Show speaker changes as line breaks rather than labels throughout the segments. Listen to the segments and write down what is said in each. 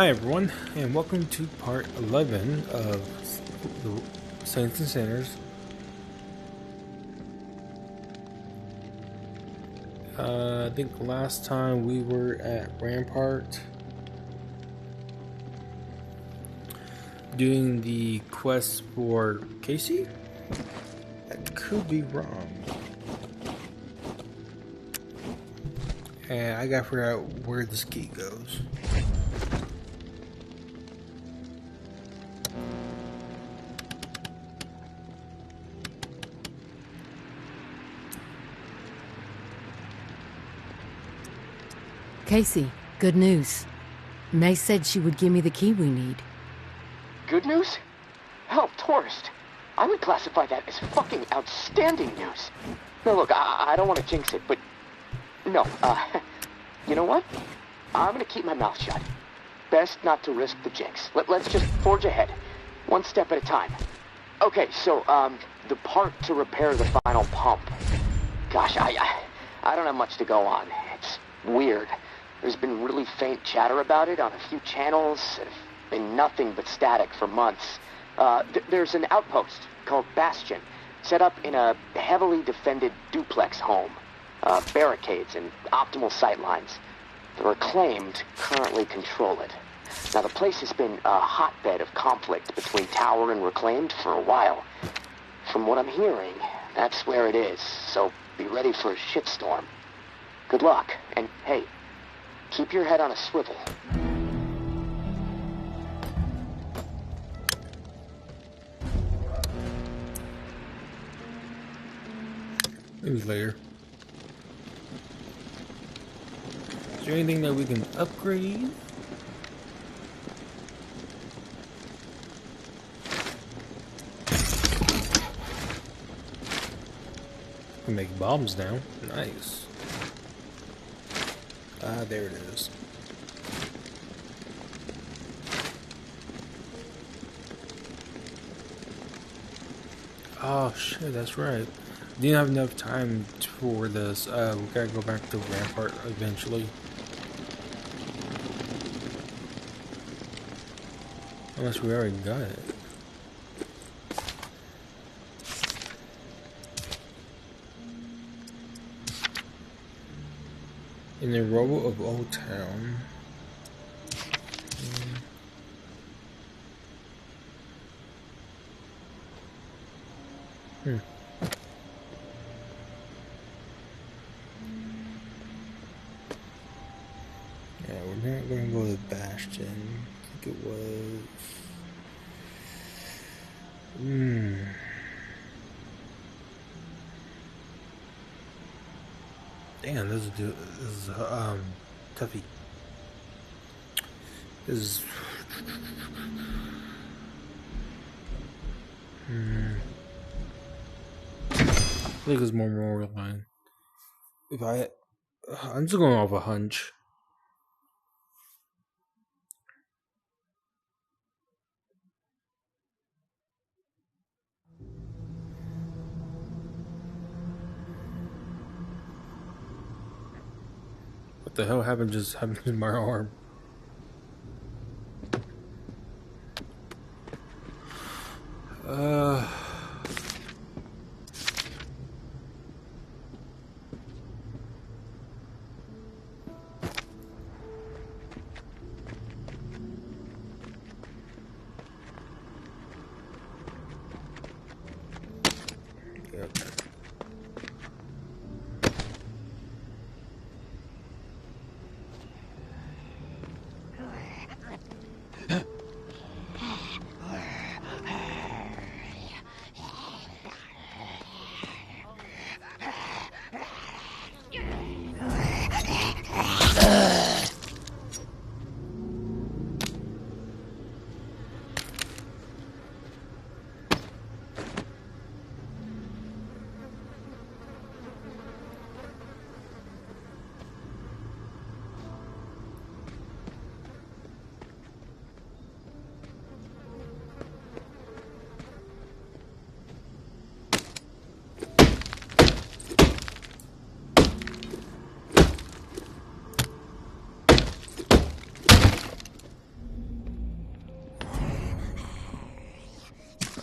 Hi everyone, and welcome to part 11 of the Saints and Sinners. I think last time we were at Rampart doing the quest for Casey? That could be wrong. And I gotta figure out where this key goes.
Casey, good news. May said she would give me the key we need.
Good news? Hell, tourist. I would classify that as fucking outstanding news. Now look, I don't want to jinx it, but... No, you know what? I'm gonna keep my mouth shut. Best not to risk the jinx. Let's just forge ahead. One step at a time. Okay, so, the part to repair the final pump. Gosh, I don't have much to go on. It's weird. There's been really faint chatter about it on a few channels. It's been nothing but static for months. There's an outpost called Bastion, set up in a heavily defended duplex home. Barricades and optimal sightlines. The Reclaimed currently control it. Now, the place has been a hotbed of conflict between Tower and Reclaimed for a while. From what I'm hearing, that's where it is, so be ready for a shitstorm. Good luck, and hey, keep your head on a swivel.
Maybe later. Is there anything that we can upgrade? We can make bombs now. Nice. Ah, there it is. Oh shit, that's right. Didn't have enough time for this. We gotta go back to Rampart eventually. Unless we already got it. In the rubble of Old Town. Yeah, we're not gonna go to Bastion. I think it was. Damn, this is Tuffy. This is. I think it's more Memorial Line. I'm just going off a hunch. What the hell just happened to my arm?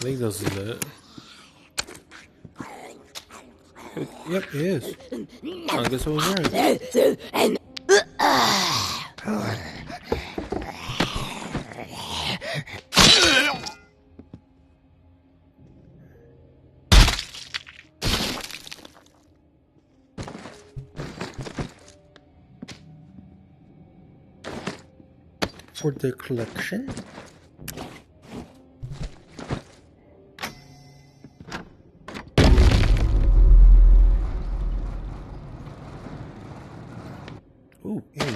think this is it. Yep, it is. I guess I was right. For the collection. Ooh, hey.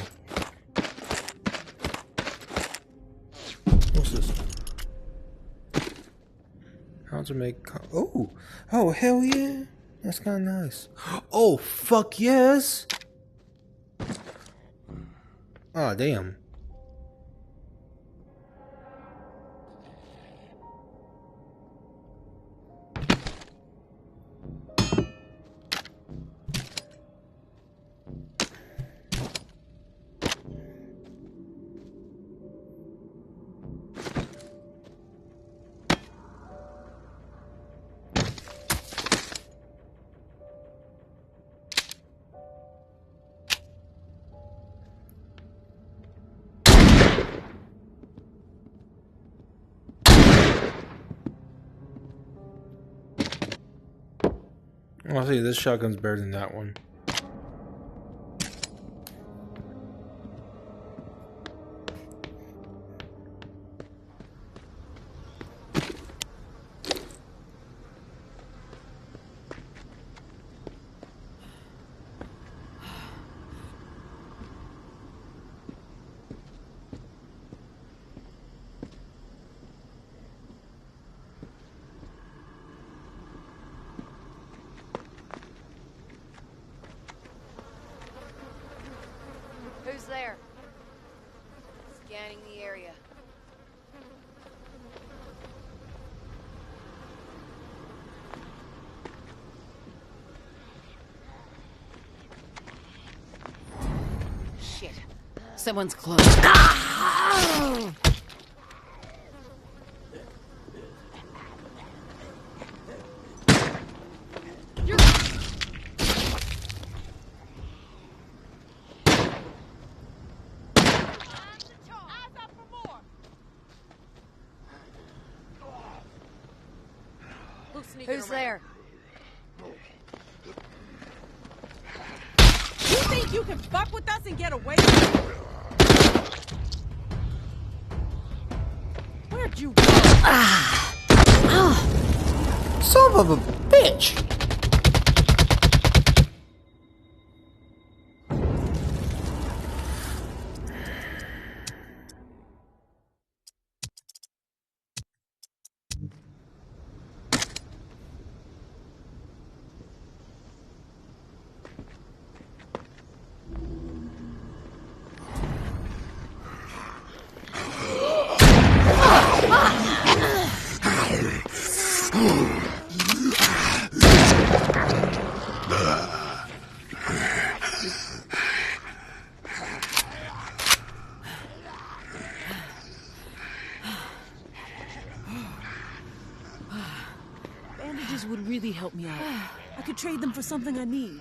What's this? How to make... Oh! Oh, hell yeah! That's kind of nice. Oh, fuck yes! Oh, damn. I'll see, this shotgun's better than that one.
Who's there? Scanning the area. Shit. Someone's close. Ah! Who's there?
You think you can fuck with us and get away with it? Where'd you go?
Son of a bitch!
Bandages would really help me out. I could trade them for something I need.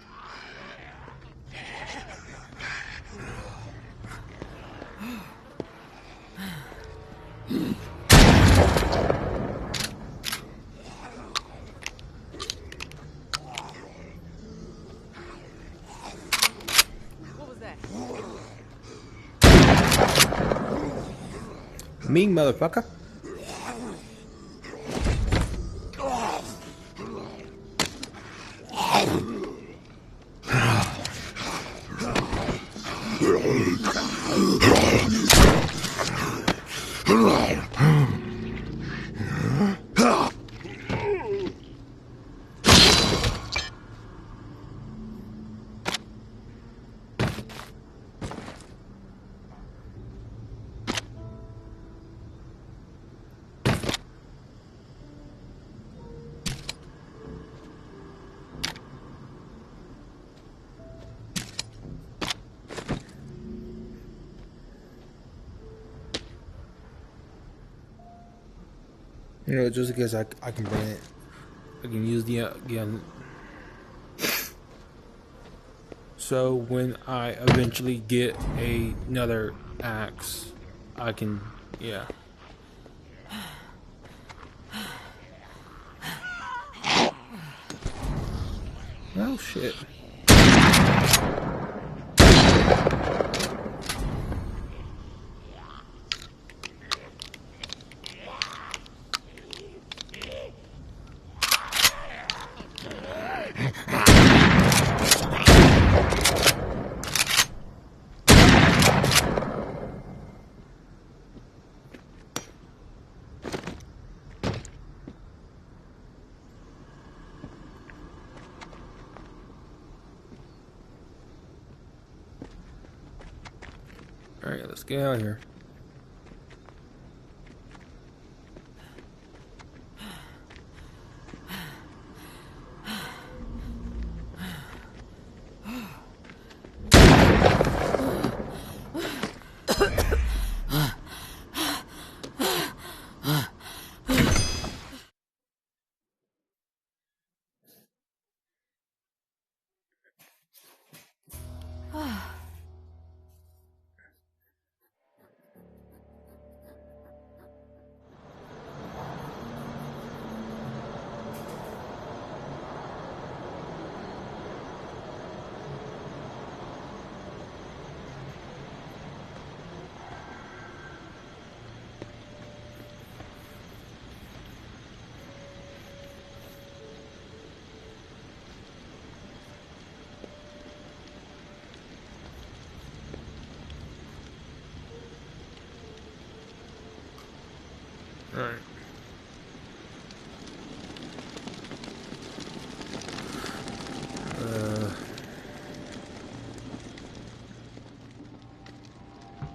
What was that?
Me, motherfucker. You know, just in case I can bring it. I can use the again. So when I eventually get another axe, I can, yeah. Oh shit. Alright, let's get out of here. Alright.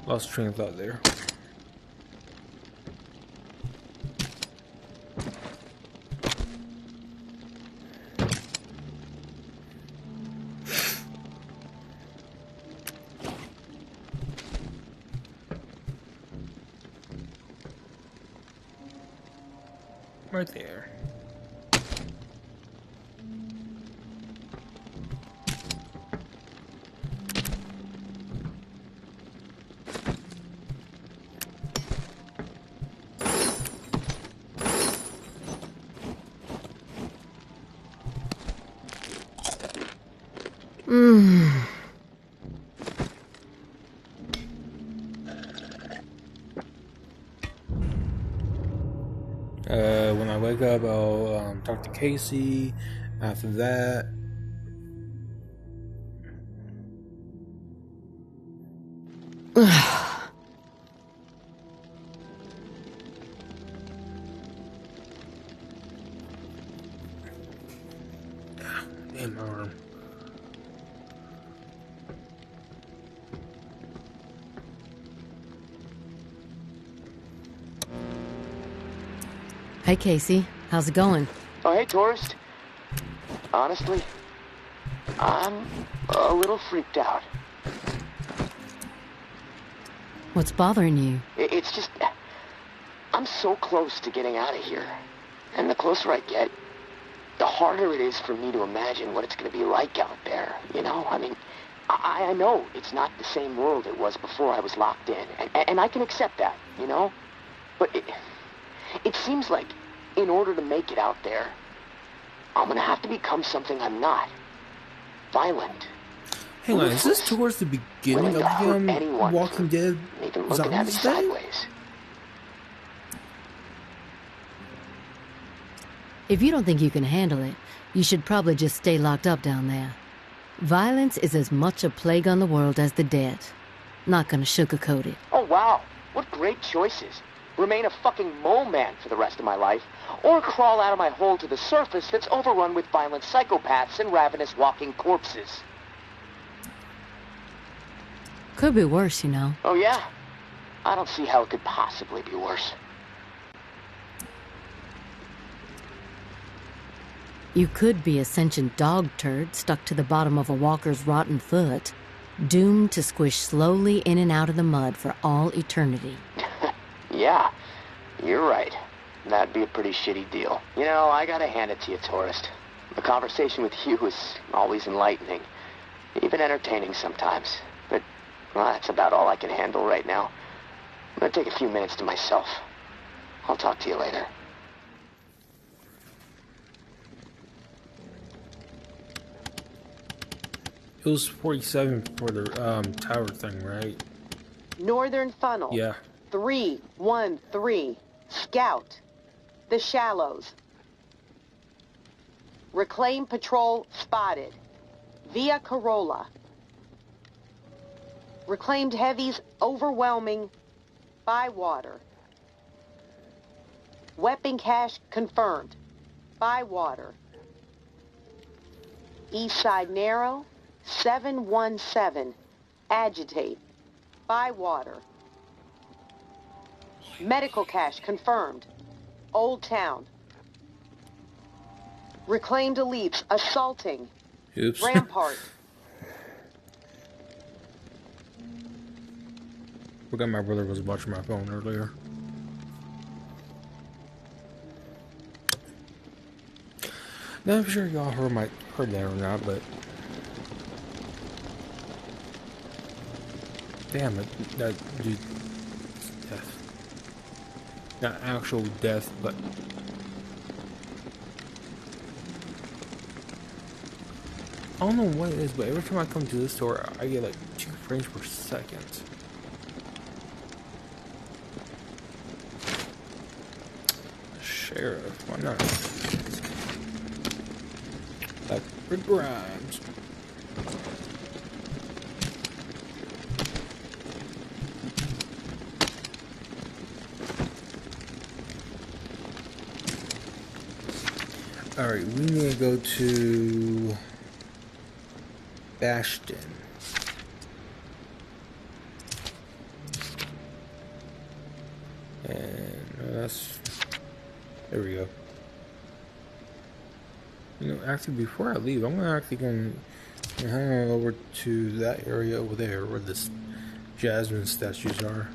Lost train of thought there. Right there. When I wake up, I'll talk to Casey. After that, damn my arm.
Hey, Casey. How's it going?
Oh, hey, tourist. Honestly, I'm a little freaked out.
What's bothering you?
It's just... I'm so close to getting out of here. And the closer I get, the harder it is for me to imagine what it's going to be like out there, you know? I mean, I know it's not the same world it was before I was locked in, and I can accept that, you know? But it seems like in order to make it out there, I'm going to have to become something I'm not. Violent.
Hang on, is this towards the beginning of the Walking Dead
even looking at me
zombies day?
sideways.
If you don't think you can handle it, you should probably just stay locked up down there. Violence is as much a plague on the world as the dead. Not gonna sugarcoat it.
Oh, wow. What great choices. Remain a fucking mole man for the rest of my life, or crawl out of my hole to the surface that's overrun with violent psychopaths and ravenous walking corpses.
Could be worse, you know.
Oh, yeah? I don't see how it could possibly be worse.
You could be a sentient dog turd stuck to the bottom of a walker's rotten foot, doomed to squish slowly in and out of the mud for all eternity.
Yeah, you're right. That'd be a pretty shitty deal. You know, I gotta hand it to you, tourist. The conversation with you is always enlightening. Even entertaining sometimes. But, well, that's about all I can handle right now. I'm gonna take a few minutes to myself. I'll talk to you later.
It was 47 for the tower thing, right?
Northern Funnel.
Yeah.
313. Scout. The Shallows. Reclaim Patrol spotted. Via Corolla. Reclaimed heavies overwhelming by water. Weapon cache confirmed. By water. East Side Narrow. 717. Agitate. By water. Medical cache confirmed. Old Town. Reclaimed elites assaulting.
Oops.
Rampart.
Forgot my brother was watching my phone earlier. Now I'm sure y'all heard that or not, but damn it, that dude, death. Not actual death, but I don't know what it is, but every time I come to this store, I get like 2 frames per second. Sheriff, why not? Like Rick Grimes. Alright, we need to go to Bastion. And that's... There we go. You know, actually, before I leave, I'm gonna actually go head on over to that area over there where this Jasmine statues are.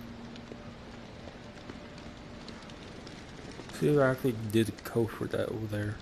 See if I actually did a code for that over there.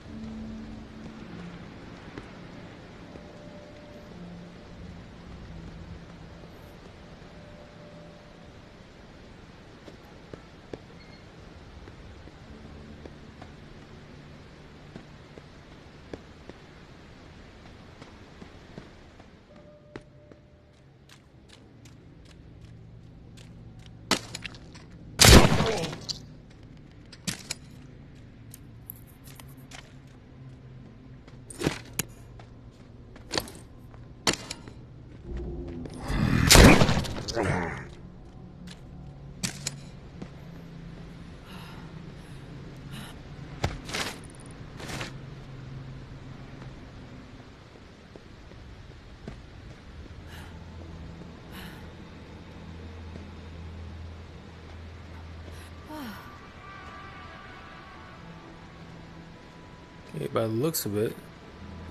Okay, by the looks of it,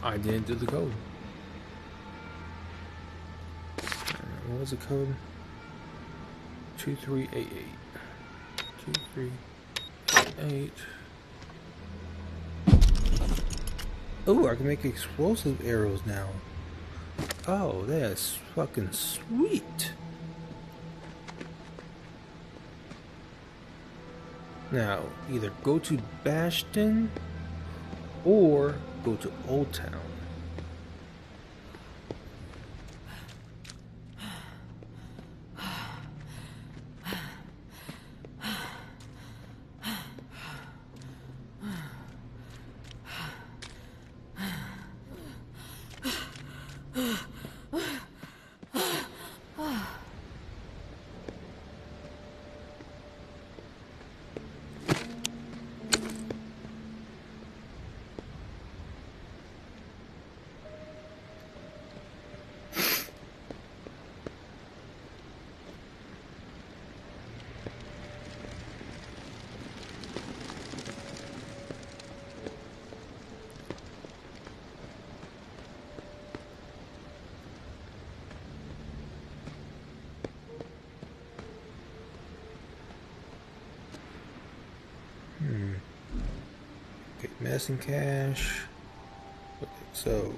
I didn't do the code. What was the code? 2388. 2388. Oh, I can make explosive arrows now. Oh, that's fucking sweet. Now, either go to Bastion or go to Old Town. Invest in cash. Okay, so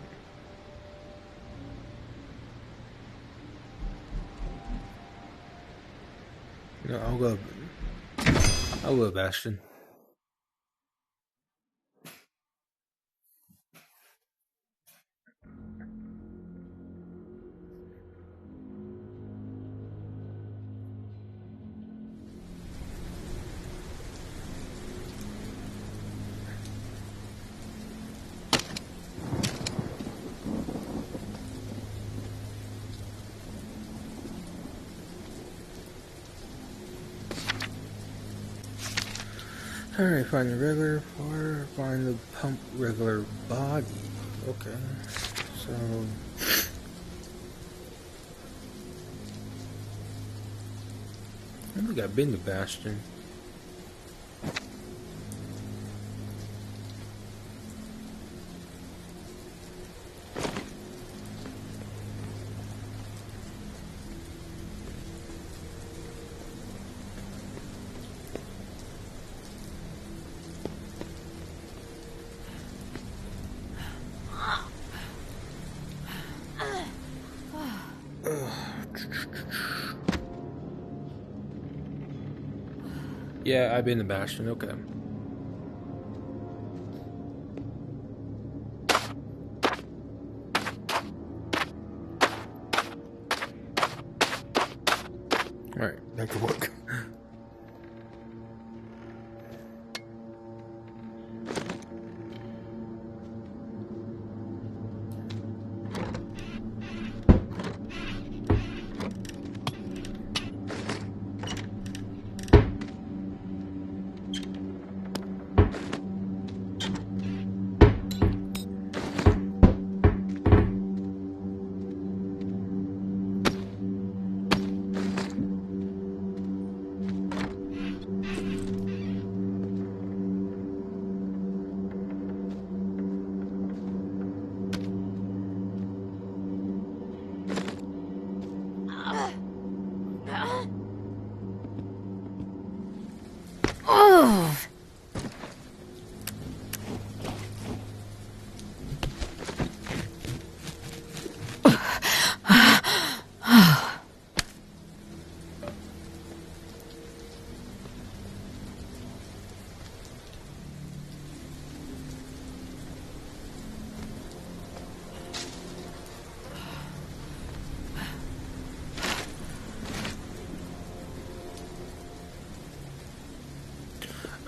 no, I'll go Bastion. Alright, find the regular fire, find the pump regular body. Okay, so I think I've been to Bastion. Yeah, I've been to Bastion, okay. Alright, back to work.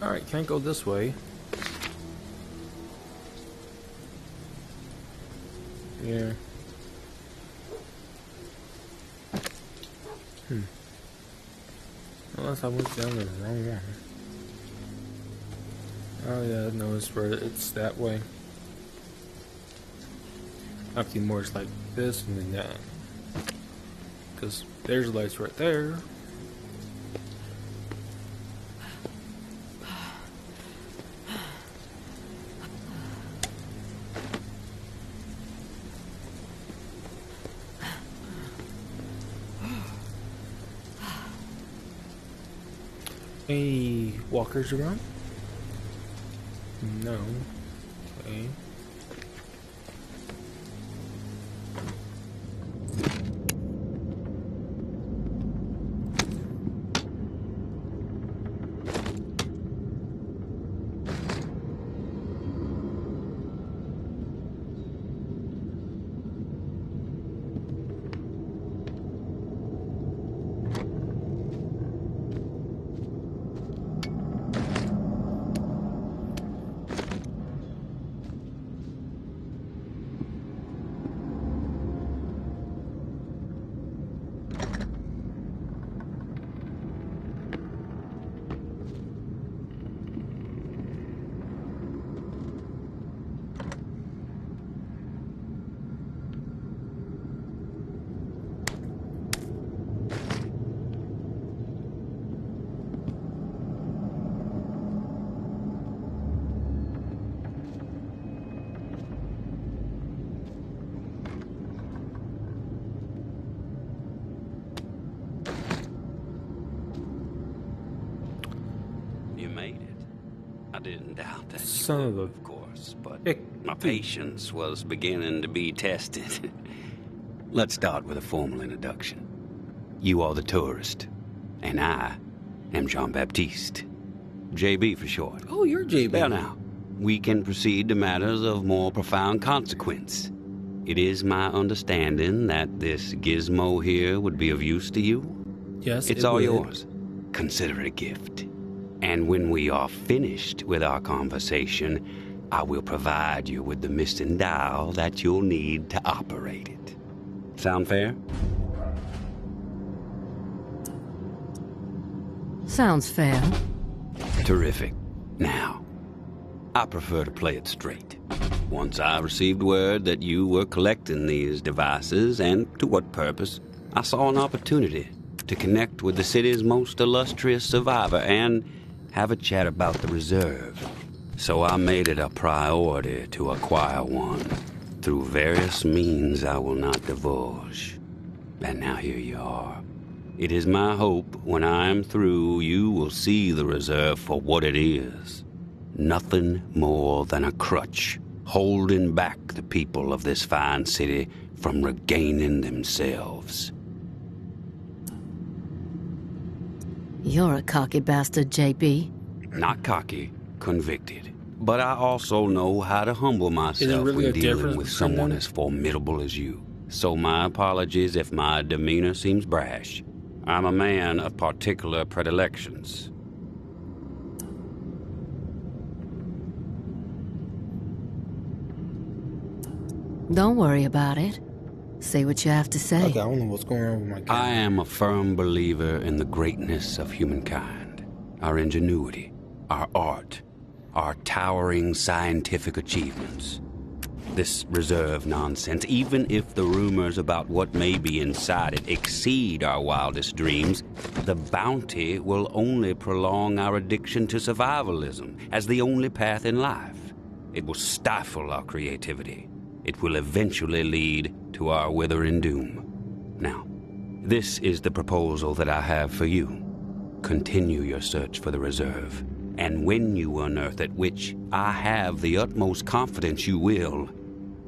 Alright, can't go this way. Yeah. Unless I went down the wrong one. Oh yeah, no, it's that way. Actually, more it's like this and then that. Because there's lights right there. Any walkers around? No. Okay.
You made it. I didn't doubt that.
Son of a
Of course. course, but
Hey,
my patience was beginning to be tested. Let's start with a formal introduction. You are the tourist, and I am Jean-Baptiste. JB for short.
Oh, you're JB.
There now, we can proceed to matters of more profound consequence. It is my understanding that this gizmo here would be of use to you.
Yes,
It's
it
all
would.
yours. Consider it a gift. And when we are finished with our conversation, I will provide you with the missing dial that you'll need to operate it. Sound fair?
Sounds fair.
Terrific. Now, I prefer to play it straight. Once I received word that you were collecting these devices, and to what purpose, I saw an opportunity to connect with the city's most illustrious survivor and have a chat about the reserve. So I made it a priority to acquire one through various means I will not divulge. And now here you are. It is my hope when I am through, you will see the reserve for what it is. Nothing more than a crutch holding back the people of this fine city from regaining themselves.
You're a cocky bastard, JB.
Not cocky, convicted. But I also know how to humble myself
really
when
a
dealing
difference
with
between
someone
them?
as formidable as you. So my apologies if my demeanor seems brash. I'm a man of particular predilections.
Don't worry about it. Say what you have to say.
Okay, I don't know what's going on with my camera.
I am a firm believer in the greatness of humankind, our ingenuity, our art, our towering scientific achievements. This reserve nonsense, even if the rumors about what may be inside it exceed our wildest dreams, the bounty will only prolong our addiction to survivalism as the only path in life. It will stifle our creativity. It will eventually lead to our withering doom. Now, this is the proposal that I have for you. Continue your search for the reserve, and when you unearth it, which I have the utmost confidence you will,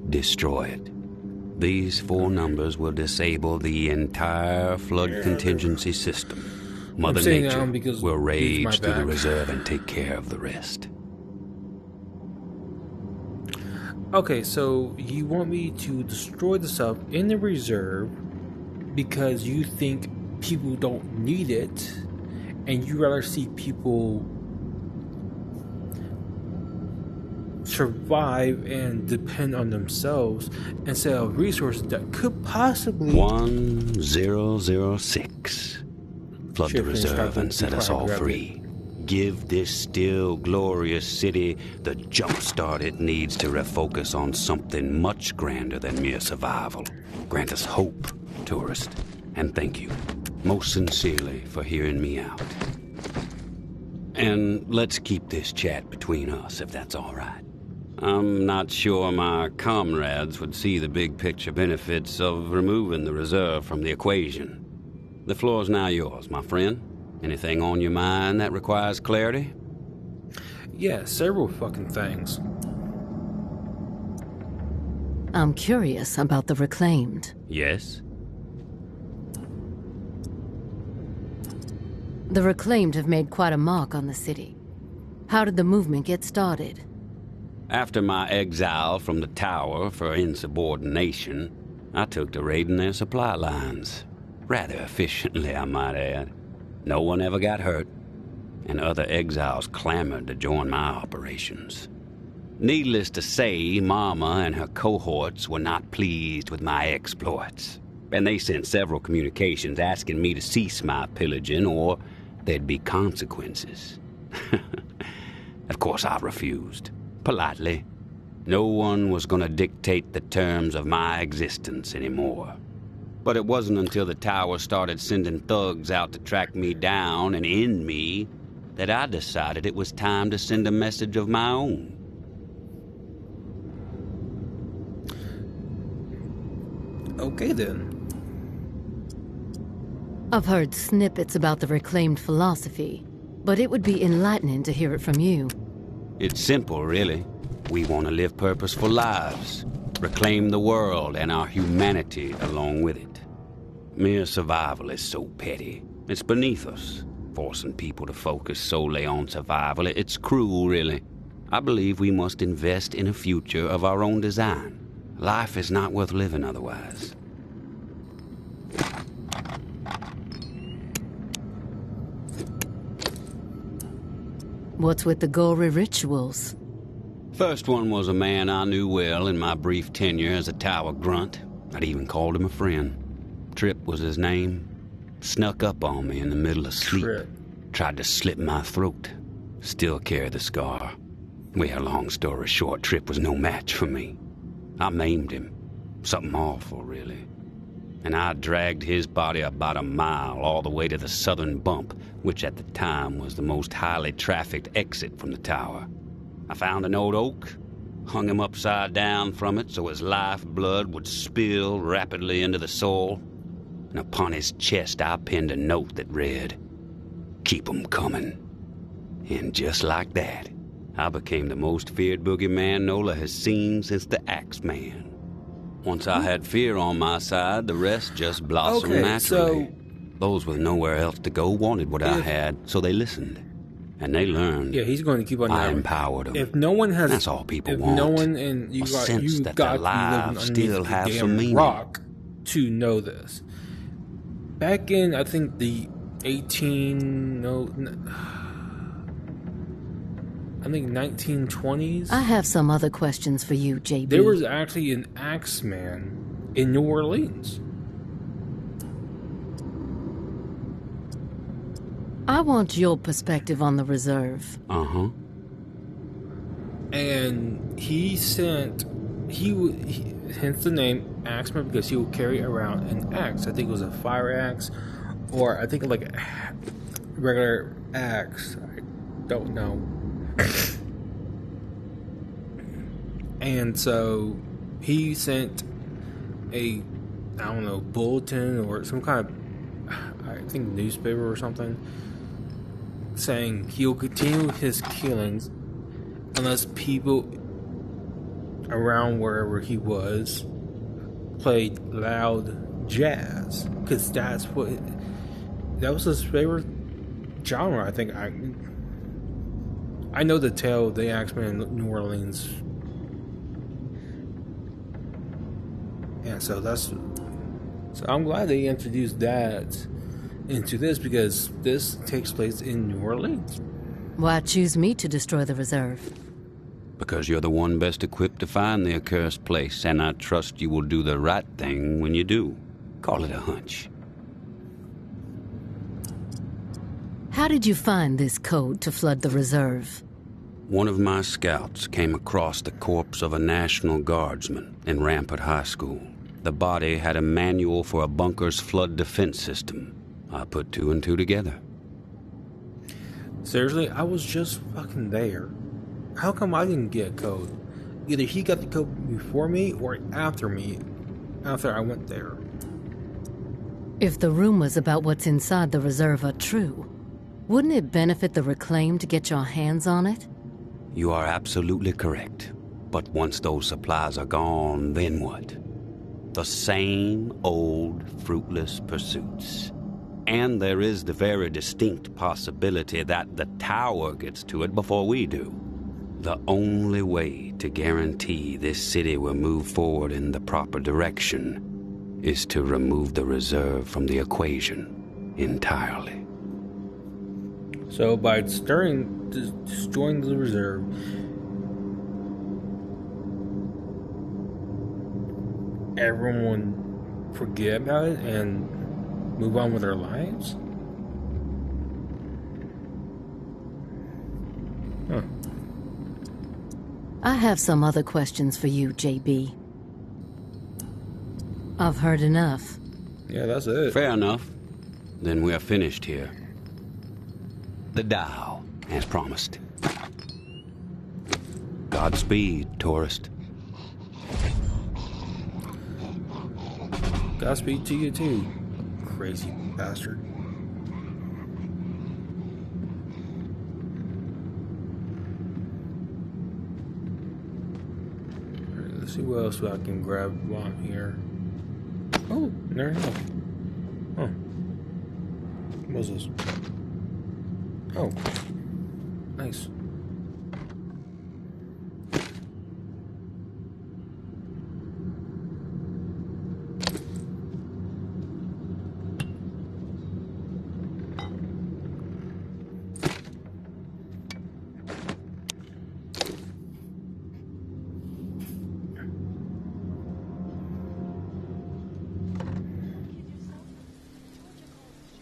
destroy it. These 4 numbers will disable the entire flood contingency system. Mother
saying
Nature
because
will
he's my
rage through the
back.
reserve and take care of the rest.
Okay, so you want me to destroy the stuff in the reserve because you think people don't need it, and you rather see people survive and depend on themselves instead of resources that could possibly
1006. Flood the
Shit, finish
reserve
that
and set us all
grab it.
free. Give this still glorious city the jump start it needs to refocus on something much grander than mere survival. Grant us hope, tourist, and thank you most sincerely for hearing me out. And let's keep this chat between us, if that's all right. I'm not sure my comrades would see the big picture benefits of removing the reserve from the equation. The floor's now yours, my friend. Anything on your mind that requires clarity?
yeah, several fucking things.
I'm curious about the reclaimed.
Yes?
The reclaimed have made quite a mark on the city. How did the movement get started?
After my exile from the tower for insubordination, I took to raiding their supply lines. Rather efficiently, I might add. No one ever got hurt, and other exiles clamored to join my operations. Needless to say, Mama and her cohorts were not pleased with my exploits, and they sent several communications asking me to cease my pillaging or there'd be consequences. Of course, I refused, politely. No one was going to dictate the terms of my existence anymore. But it wasn't until the tower started sending thugs out to track me down and end me that I decided it was time to send a message of my own.
Okay then.
I've heard snippets about the reclaimed philosophy, but it would be enlightening to hear it from you.
It's simple, really. We want to live purposeful lives, reclaim the world and our humanity along with it. Mere survival is so petty. It's beneath us, forcing people to focus solely on survival. It's cruel, really. I believe we must invest in a future of our own design. Life is not worth living otherwise.
What's with the gory rituals?
First one was a man I knew well in my brief tenure as a tower grunt. I'd even called him a friend. Trip was his name. Snuck up on me in the middle of sleep.
Trip.
Tried to slit my throat. Still carry the scar. Well, long story short, Trip was no match for me. I maimed him. Something awful, really. And I dragged his body about a mile all the way to the southern bump, which at the time was the most highly trafficked exit from the tower. I found an old oak, hung him upside down from it so his lifeblood would spill rapidly into the soil, and upon his chest I pinned a note that read, "Keep 'em coming." And just like that, I became the most feared boogeyman Nola has seen since the Axeman. Once I had fear on my side, the rest just blossomed naturally.
So
those with nowhere else to go wanted what I had, so they listened. And they learned.
yeah, he's going to keep on.
I empowered them.
If no one has,
That's all people
if
want.
no one and you
A
got
sense
you
that
got
their
to be
lives
living
still
underneath
have
the
some
damn
meaning.
rock to know this. Back in, I think the 1920s.
I have some other questions for you, JB.
There was actually an Axeman in New Orleans.
I want your perspective on the reserve.
Uh-huh.
And hence the name Axeman, because he would carry around an axe. I think it was a fire axe, or I think like a regular axe. I don't know. And so he sent I don't know, bulletin or some kind of, I think, newspaper or something, saying he'll continue his killings unless people around wherever he was played loud jazz, because that was his favorite genre. I think I know the tale of the Axeman in New Orleans, and so I'm glad they introduced that into this, because this takes place in New Orleans.
Why choose me to destroy the reserve?
Because you're the one best equipped to find the accursed place, and I trust you will do the right thing when you do. Call it a hunch.
How did you find this code to flood the reserve?
One of my scouts came across the corpse of a National Guardsman in Rampart High School. The body had a manual for a bunker's flood defense system. I put two and two together.
Seriously, I was just fucking there. How come I didn't get a code? Either he got the code before me or after I went there.
If the rumors about what's inside the reserve are true, wouldn't it benefit the Reclaim to get your hands on it?
You are absolutely correct. But once those supplies are gone, then what? The same old fruitless pursuits. And there is the very distinct possibility that the tower gets to it before we do. The only way to guarantee this city will move forward in the proper direction is to remove the reserve from the equation entirely.
So by destroying the reserve, everyone would forget about it and move on with their lives? Huh.
I have some other questions for you, JB. I've heard enough.
Yeah, that's it.
Fair enough. Then we are finished here. The dial, as promised. Godspeed, tourist.
Godspeed to you too, crazy bastard. See what else I can grab while I'm here. Oh, there you go. Oh. What's this? Oh. Nice.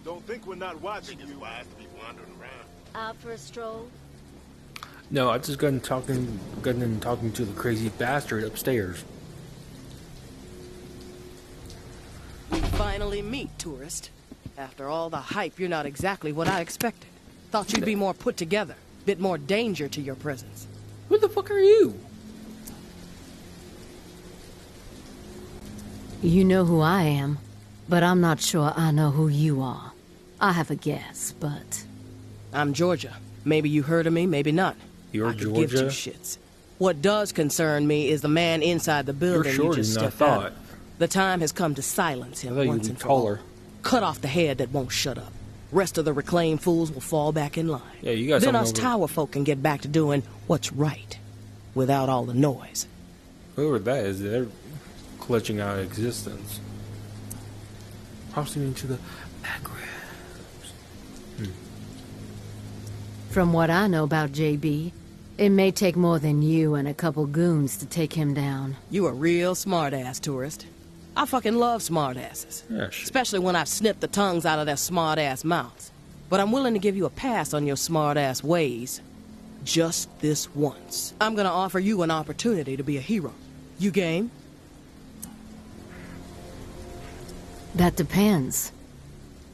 Don't think we're not watching you. Wise to be wandering around.
Out for a stroll?
No, I just got in talking to the crazy bastard upstairs.
We finally meet, tourist. After all the hype, you're not exactly what I expected. Thought you'd be more put together, bit more danger to your presence.
Who the fuck are you?
You know who I am, but I'm not sure I know who you are. I have a guess, but...
I'm Georgia. Maybe you heard of me, maybe not.
You're
I could give two
Georgia?
shits. What does concern me is the man inside the building you
shorter
just
than I
stepped out
thought.
of. The time has come to silence
I
him
thought you'd
once
be
and for all.
taller.
Cut off the head that won't shut up. Rest of the reclaimed fools will fall back in line.
Yeah, you got
Then
something
us
over-
tower folk can get back to doing what's right, without all the noise.
Whoever that is, they're glitching out of existence. Crossing into the backgrounds.
From what I know about JB, it may take more than you and a couple goons to take him down.
You a real smart-ass tourist. I fucking love smart-asses.
Yeah, shit.
Especially when I've snipped the tongues out of their smart-ass mouths. But I'm willing to give you a pass on your smart-ass ways. Just this once. I'm gonna offer you an opportunity to be a hero. You game?
That depends.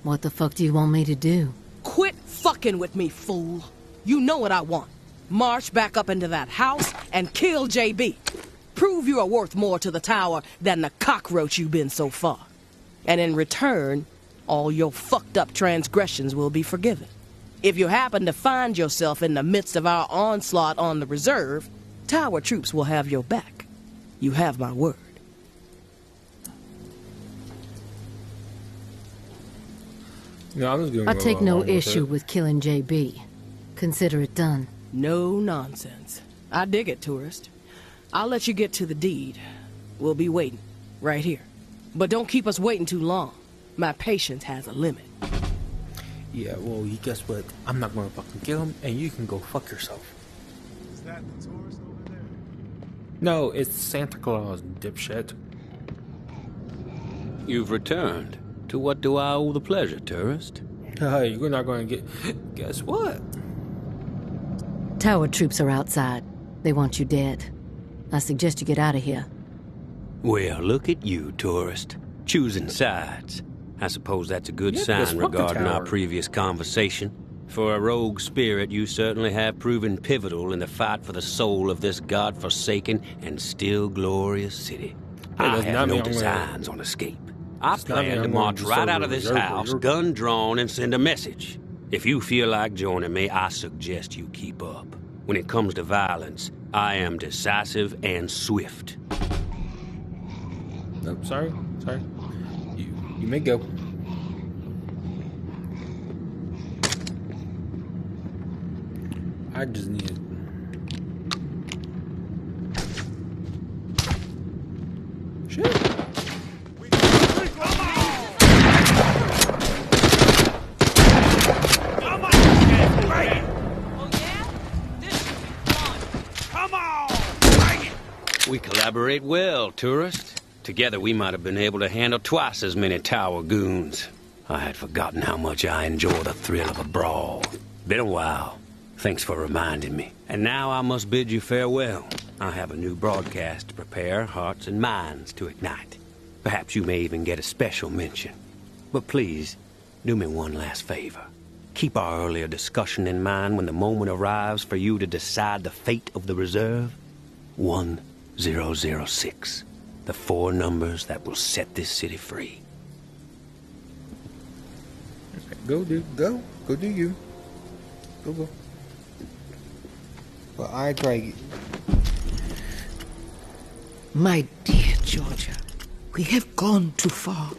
What the fuck do you want me to do?
Quit fucking with me, fool. You know what I want. March back up into that house and kill JB. Prove you are worth more to the tower than the cockroach you've been so far. And in return, all your fucked up transgressions will be forgiven. If you happen to find yourself in the midst of our onslaught on the reserve, tower troops will have your back. You have my word.
No, I'm just gonna
I
go
take no
along with
issue
it.
with killing JB. Consider it done.
No nonsense. I dig it, tourist. I'll let you get to the deed. We'll be waiting, right here. But don't keep us waiting too long. My patience has a limit.
Yeah, well, you guess what? I'm not gonna fucking kill him, and you can go fuck yourself.
Is that the tourist over there?
No, it's Santa Claus, dipshit.
You've returned. To what do I owe the pleasure, tourist?
Hey, you're not gonna get... Guess what?
Tower troops are outside. They want you dead. I suggest you get out of here.
Well, look at you, tourist. Choosing sides. I suppose that's a good
Yeah, because
sign
fuck the
regarding our
tower.
previous conversation. For a rogue spirit, you certainly have proven pivotal in the fight for the soul of this god-forsaken and still glorious city.
Hey,
I
does
have
not
no
mean I'm gonna-
designs on escape. I
Does not mean
plan to
I'm gonna
march
just
right
over
out of this
reserve
house,
your-
gun drawn, and send a message. If you feel like joining me, I suggest you keep up. When it comes to violence, I am decisive and swift.
Nope, sorry. You may go. I just need it. Shit.
We collaborate well, tourist. Together we might have been able to handle twice as many tower goons. I had forgotten how much I enjoy the thrill of a brawl. Been a while. Thanks for reminding me. And now I must bid you farewell. I have a new broadcast to prepare hearts and minds to ignite. Perhaps you may even get a special mention. But please, do me one last favor. Keep our earlier discussion in mind when the moment arrives for you to decide the fate of the reserve. 1006. The 4 numbers that will set this city free.
Go do you. Go. Well, I try.
My dear Georgia, we have gone too far.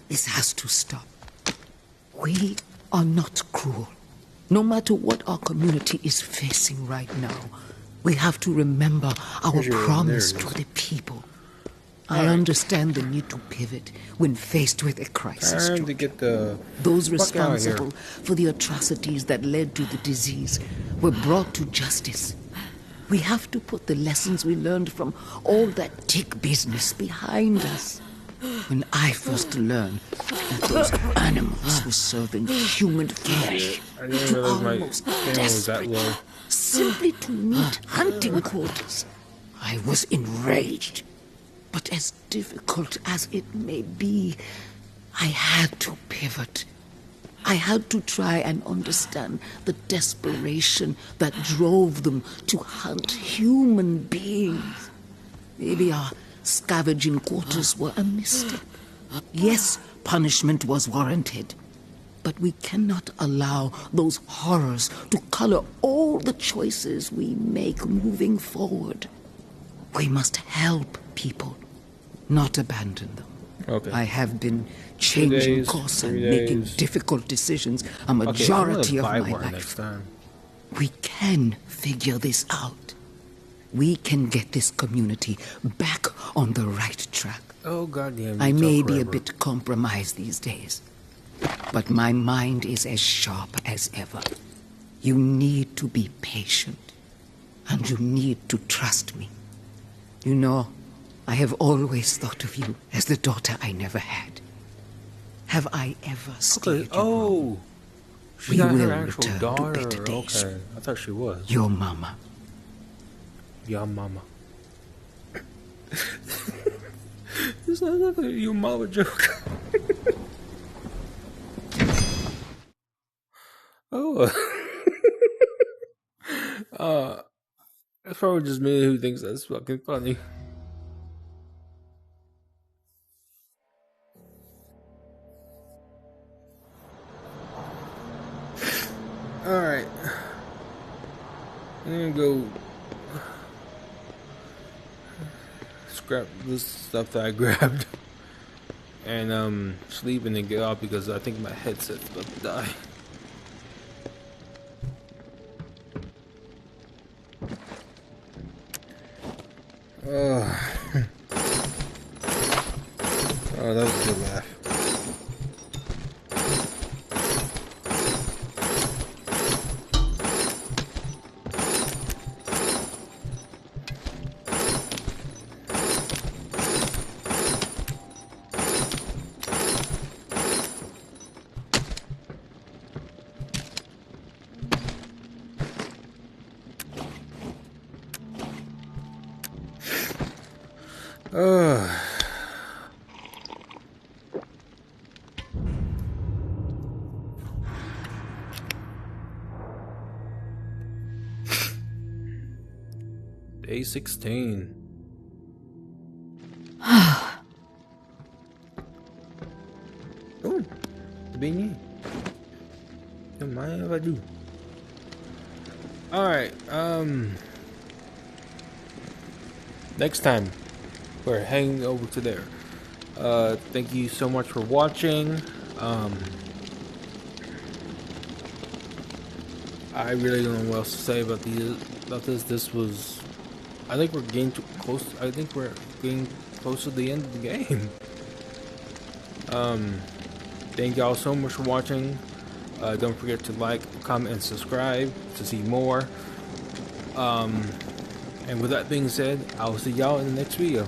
This has to stop. We are not cruel. No matter what our community is facing right now, we have to remember our promise to the people. I understand the need to pivot when faced with a crisis.
Time to get the
Those responsible for the atrocities that led to the disease were brought to justice. We have to put the lessons we learned from all that tick business behind us. When I first learned that those animals were serving human flesh to our most desperate, simply to meet hunting quotas, I was enraged. But as difficult as it may be, I had to pivot. I had to try and understand the desperation that drove them to hunt human beings. Maybe our scavenging quarters were a mistake. Yes, punishment was warranted, but we cannot allow those horrors to color all the choices we make moving forward. We must help people, not abandon them.
Okay.
I have been changing course and making difficult decisions a majority of my life. We can figure this out. We can get this community back on the right track.
Oh, goddamn.
I may be a bit compromised these days, but my mind is as sharp as ever. You need to be patient, and you need to trust me. You know, I have always thought of you as the daughter I never had. Have I ever steered you wrong?
She's not her actual daughter. Okay, I thought she was.
Your mama.
Your mama. It's not like a your mama joke. Oh. That's probably just me who thinks that's fucking funny. Alright. I'm gonna go scrap this stuff that I grabbed and sleep and then get off because I think my headset's about to die. Oh, that was a good laugh. Day 16. Oh, Benny. Don't mind if I do. Alright, next time we're heading over to there. Thank you so much for watching. I really don't know what else to say about this. This was, I think we're getting too close. I think we're getting close to the end of the game. Thank y'all so much for watching. Don't forget to like, comment, and subscribe to see more. And with that being said, I'll see y'all in the next video.